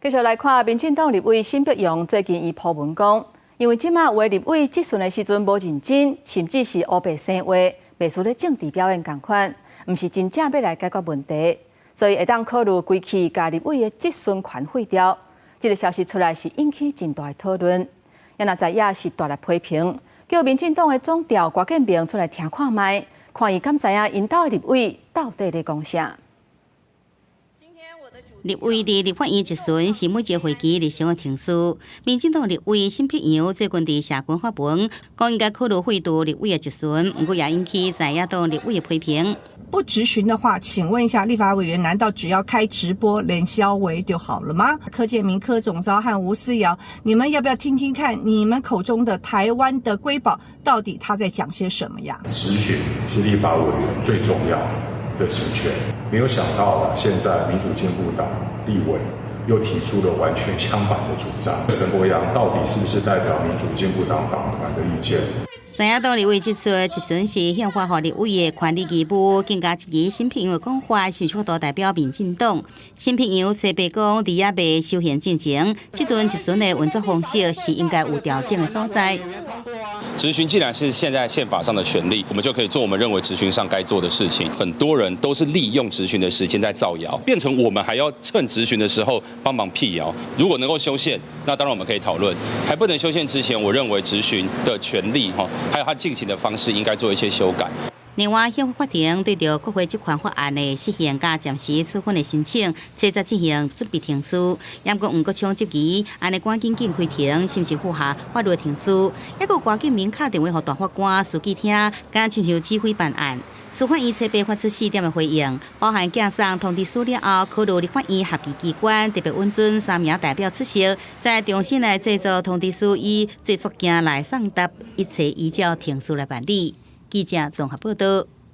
继续来看，民进党立委沈碧荣最近伊抛文讲，因为即马为立委质询的时阵无认真，甚至是黑白生话，袂输咧政治表演同款，毋是真正要来解决问题，所以会当考虑归去甲立委的质询权废掉。这个消息出来是引起真大的讨论，也那知影是大力批评，叫民进党的总调郭建明出来听看卖，看伊敢知影因党的立委到底咧讲啥。 立委伫立法院质询是每一个会期例行的程序。民进党立委沈碧荣最近伫社群发文，讲应该考虑废除立委的质询，不过也引起在野党立委的批评。不质询的话，请问一下，立法委员难道只要开直播连消维就好了吗？柯建铭、柯总召和吴思瑶，你们要不要听听看，你们口中的台湾的瑰宝，到底他在讲些什么呀？质询是立法委员最重要的职权，没有想到现在民主进步党立委又提出了完全相反的主张。陈柏阳到底是不是代表民主进步党党团的意见？ 在野党立委指出，质询是宪法予立委的权利义务，更加质疑沈碧荣的讲法是许多代表民进党。沈碧荣侧白讲，伫也未修宪进程，这阵质询的文字方式是应该有调整的所在。质询既然是现在宪法上的权利，我们就可以做我们认为质询上该做的事情。很多人都是利用质询的时间在造谣，变成我们还要趁质询的时候帮忙辟谣。如果能够修宪，那当然我们可以讨论；还不能修宪之前，我认为质询的权利还有它进行的方式应该做一些修改。另外，宪法法庭对着国会这款法案的实行加暂时处分的申请，即在进行准备庭书，也不过唔过抢急期，安尼赶紧开庭，是不是符合法律庭书？也个关键明确电话给大法官、书记厅，敢亲像指挥办案。司法院侧边发出4点的回应，包含寄送通知书了后，考虑立法院合计机关特别允准3名代表出席，再重新来制作通知书，以制作件来送达，一切依照庭书来办理。记者综合报道。